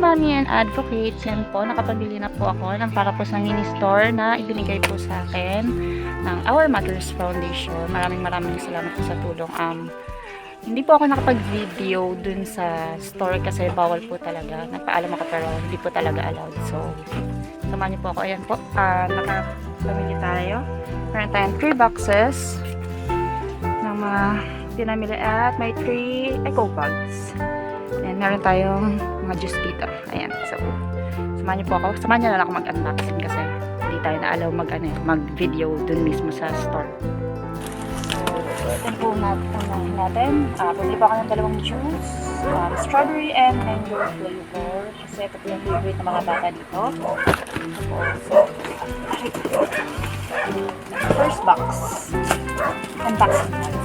Mommy and Advocates, yan po, nakapabili na po ako ng para po sa mini store na ibinigay po sa akin ng Our Mothers Foundation. Maraming salamat po sa tulong. Hindi po ako nakapag-video dun sa store kasi bawal po talaga. Nagpaalam ako pero hindi po talaga allowed. So, samahan niyo po ako. Ayan po, nakapamili tayo. Meron tayong 3 boxes ng mga pinamili at may 3 eco bags. And meron tayong mga juice dito. Ayan. So, samahan niyo po ako. Samahan niyo na lang ako mag-unboxing kasi hindi tayo na-allow mag-video dun mismo sa store. So, ito po natin. Pumili pa ako ng 2 juice. Strawberry and mango flavor. Kasi ito po yung favorite ng mga bata dito. So, first box. Unboxing natin.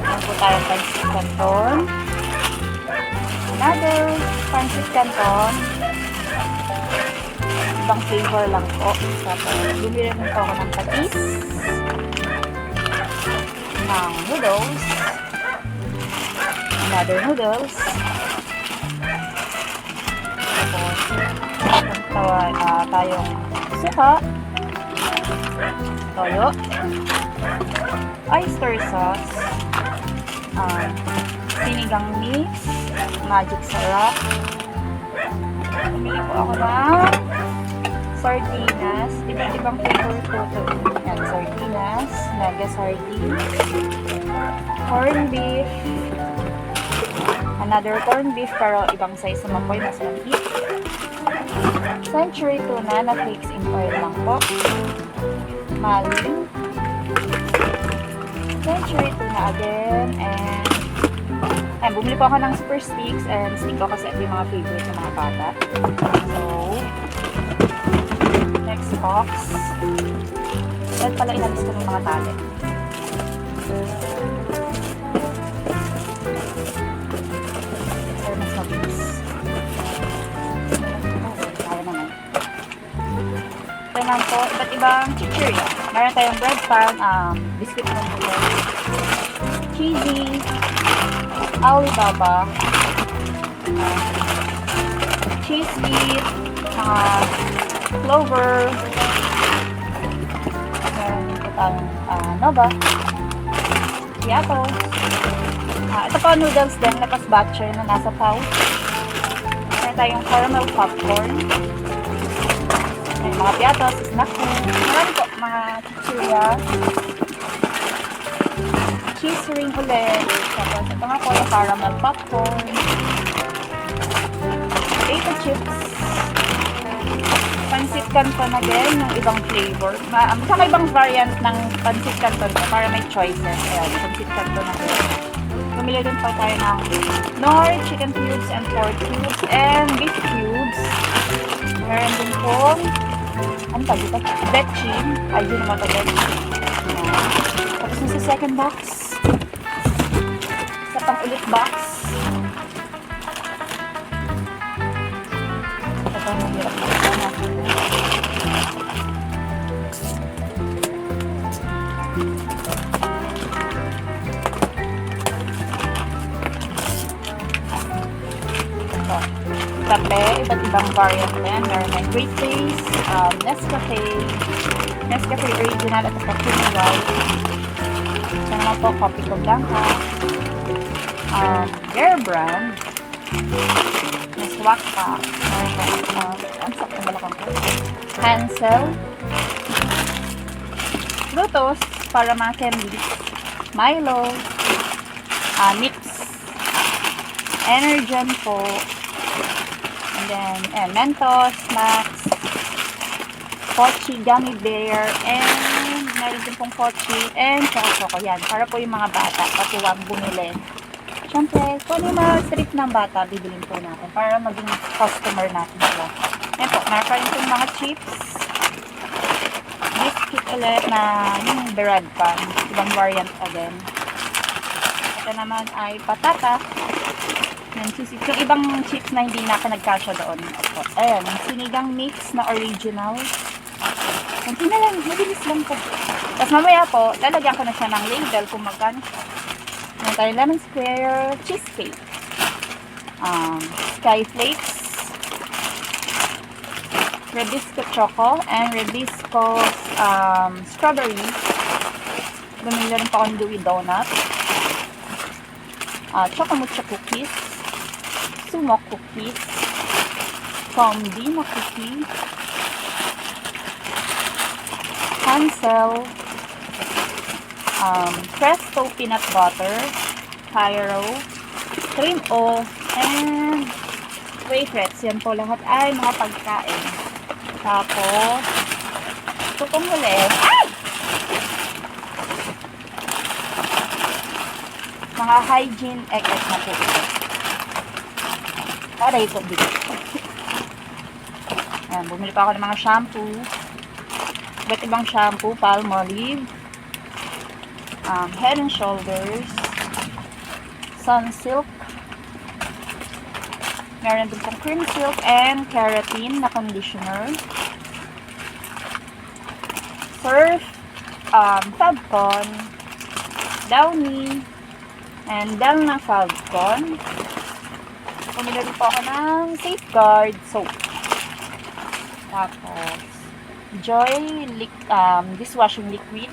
Ayan po tayo pancit canton. Another pancit canton. Ibang flavor lang po. Tapos, bumili rin po ako ng patis. Ng noodles. Another noodles. Tapos, tayong suka. Toyo. Oyster sauce. Sinigang mix. Magic sarap. Pumili po ako ng sardinas. Ibang flavor po ito. Yan, sardinas. Mega sardines. Corn beef. Another corn beef pero ibang size naman po yung mas maliit. Century tuna na flakes in oil lang po. Maling. Century tuna again. And bumili po ako ng super sticks and stick ko kasi ito yung mga favorite ng mga bata. So, next box. Yan pala inalis ko ng mga tali. Pero mas mabilis. Kaya naman. Ito naman po, iba't ibang chichirya. Meron tayong bread pan, biscuit ng bulo, cheesy, Alibaba, cheese beef, clover, meron po tayong Nova, Piatos. Ito po noodles din, lapas batcher na nasa pouch. Meron tayong caramel popcorn. May mga Piatos, snack food. Marami po, mga chichirya. Cheese ring ulit. Tapos ito nga po yung caramel popcorn. Potato chips. Pancit canton na din, yung ibang flavor. Saka ibang variant ng pancit canton po para may choices. Ayan, pancit canton na din. Bumili din po tayo ng Knorr chicken cubes and pork cubes and beef cubes. Meron din po ano pa dito? Betchin. Ay, di naman ito betchin. Tapos yung sa second box. Sa pang-ulit box. Ito pa yung hirap na ito natin. Ito. Kape, iba't ibang variant na yan. Meron ng Great Taste, Nescafe Original at Cappuccino White. Ito naman po, Coffee Ko Blanca. Bear Brand. Neswaka. Ang sakit ng balakang ko. Hansel. Lotus para mga candies. Milo. Mix. Energen po. And then, Mentos, Max, Pochi, Gummy Bear, and meron din pong Pochi, and Choco. Yan, para po yung mga bata, patuwang bumili. Siyempre, kung yung mga trip ng bata, bibilin po natin para maging customer natin sila. Yan po, meron pa rin yung mga chips. Biscuit ulit na yung bread pan, ibang variant again. Ito naman ay patata. Yung ibang chips na hindi na ako nagkasya doon. Ayan, yung sinigang mix na original. Kunti na lang, mabilis lang po. Tapos mamaya po, lalagyan ko na siya ng label kung magkano siya. Meron tayo lemon square cheesecake. Sky flakes, Rebisco choco, and Rebisco strawberry. Bumili rin pa akong Dewey Donut. Chocomucho cookies, Sumo cookies, Combina cookie, Hansel, Presto peanut butter, Pyro, Cream O, and wafers. Yan po lahat ay mga pagkain. Tapos, ito pong huli. Ay! Mga hygiene eggs na po ito. Para ito dito. Ayan, bumili pa ako ng mga shampoo. Iba't ibang shampoo, Palmolive, Head and Shoulders, Sunsilk, meron din pong cream silk and keratin na conditioner, Surf, Fabcon, Downy, and dahil ng Fabcon, pumili rin po ako ng Safeguard soap. Tapos, Joy dishwashing liquid.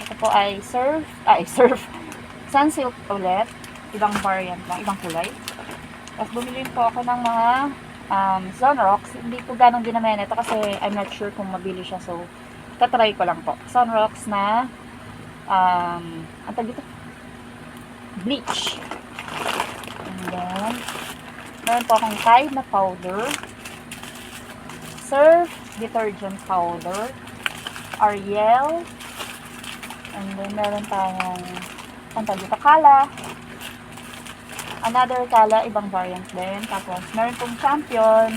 Ito po ay Surf, Sunsilk ulit. Ibang variant lang, ibang kulay. Tapos bumili po ako ng mga Sunrox. Hindi ko ganong ginamaya ito kasi I'm not sure kung mabili siya. So, tatry ko lang po. Sunrox na ang tawag dito? Bleach. And then, meron po akong Tide na powder. Surf detergent powder. Ariel. And then, meron tayong ang tawag dito? Kala. Another Kala, ibang variant din. Tapos, meron pong Champion.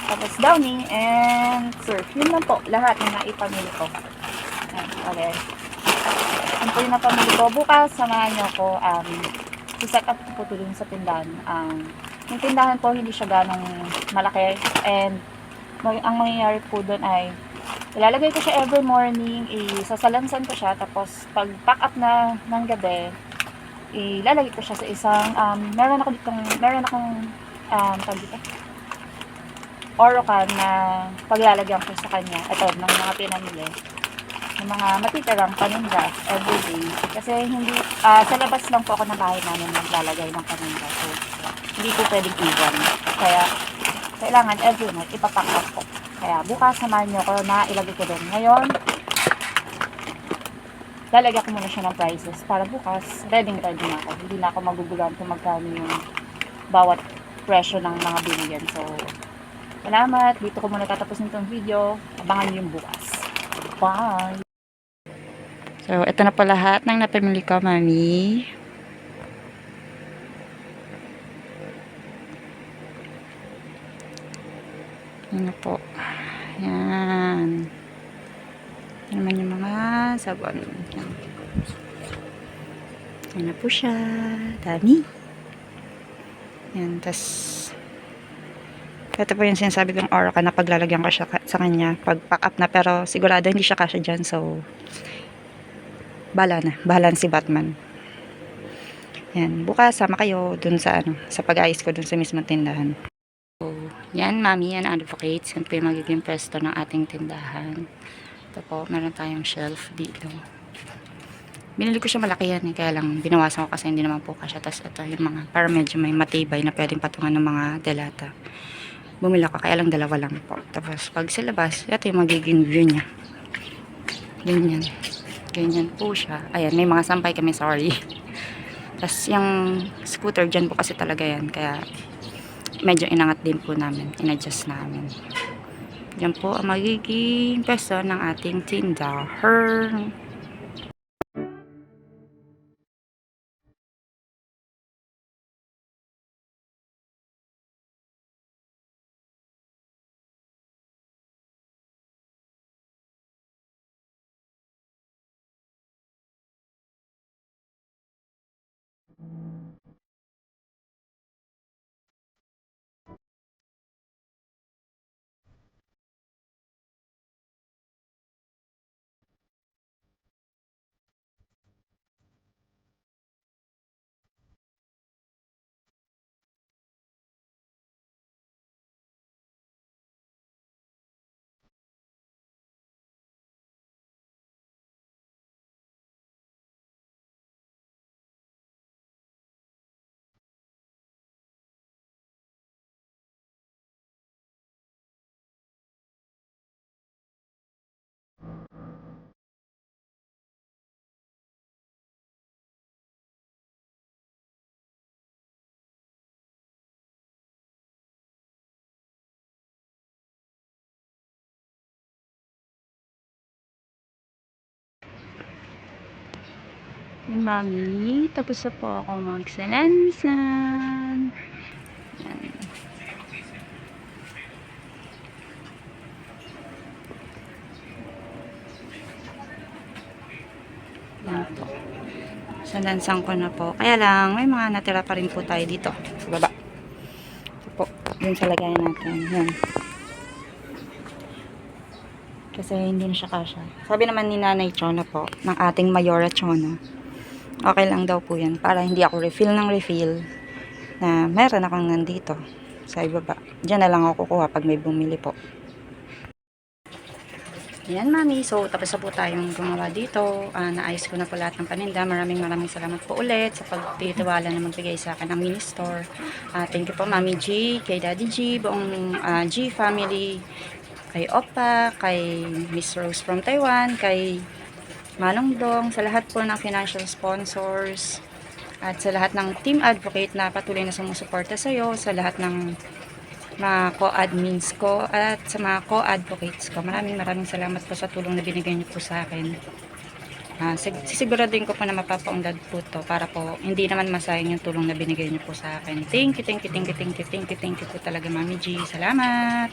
Tapos, Downy. And Surf. Yun lang po. Lahat ng naipamili ko. Ayan, okay. Yun po yung napamili ko. Bukas, samahan nyo ko. I-set up ko po dun sa tindahan. Yung tindahan po, hindi siya ganong malaki. And, ang mangyayari po dun ay, ilalagay ko siya every morning. Isasalansan ko siya. Tapos, pag pack up na ng gabi, ilalagay ko siya sa isang meron akong tawag dito, Orocan na paglalagyan ko sa kanya. Ito, ng mga pinamili. Ng mga matitirang paninda everyday. Kasi hindi, sa labas lang po ako ng bahay namin maglalagay ng paninda. So, hindi po pwedeng iwan. Kaya, kailangan every night ipapack up ko. Kaya, bukas samahan nyo ko na ilagay ko doon. Ngayon, lalagyan ko muna siya ng prices para bukas, ready na ako. Hindi na ako maguguluhan kung magkano yung bawat presyo ng mga binigyan. So, salamat. Dito ko muna tatapusin itong video. Abangan nyo yung bukas. Bye! So, ito na po lahat ng napamili ko, mami. Yan na po. Yan. Yan naman yung mga sabon. Yan. Yan na po siya. Dami. Yan. Tas, ito po yung sinasabi kong Orocan na paglalagyan ko siya sa kanya pag pack up na. Pero sigurado hindi siya kasya dyan. So, bahala na. Bahala si Batman. Yan. Bukas, sama kayo dun sa sa pag-ayos ko dun sa mismong tindahan. So, yan, mami, yan, advocates. Yan po yung magiging pwesto ng ating tindahan. Ito po, meron tayong shelf dito. Binili ko siya malaki yan eh, kaya lang binawasan ko kasi hindi naman po kasya. Tapos ito yung mga, para medyo may matibay na pwedeng patungan ng mga delata. Bumili ko, kaya lang dalawa lang po. Tapos pag sa labas, ito yung magiging view niya. Ganyan. Ganyan po siya. Ayan, may mga sampay kami, sorry. Tapos yung scooter dyan po kasi talaga yan, kaya medyo inangat din po namin, in-adjust namin. Yan po ang magiging peso ng ating tindahan. Hey, Mami, tapos na po ako magsalansan. Yan. Yan po. Salansan ko na po. Kaya lang, may mga natira pa rin po tayo dito. Sa baba. Ito po. Yun sa lagayan natin. Yan. Kasi hindi na siya kasya. Sabi naman ni Nanay Chona po, ng ating Mayora Chona, okay lang daw po yan. Para hindi ako refill ng refill na meron akong nandito sa ibaba. Diyan na lang ako kukuha pag may bumili po. Ayan, Mami. So, tapos na po tayong gumawa dito. Naayos ko na po lahat ng paninda. Maraming salamat po ulit sa pagtitiwala na magbigay sa akin ng mini store. Thank you po, Mami G, kay Daddy G, buong G family, kay Oppa, kay Miss Rose from Taiwan, kay Manong Dong, sa lahat po ng financial sponsors, at sa lahat ng team advocate na patuloy na sumusuporta sa iyo, sa lahat ng mga co-admins ko at sa mga co-advocates ko. Maraming salamat po sa tulong na binigay niyo po sa akin. Sisiguraduhin ko po na mapapaunlad po to para po hindi naman masayang yung tulong na binigay niyo po sa akin. Thank you po talaga, Mami G. Salamat!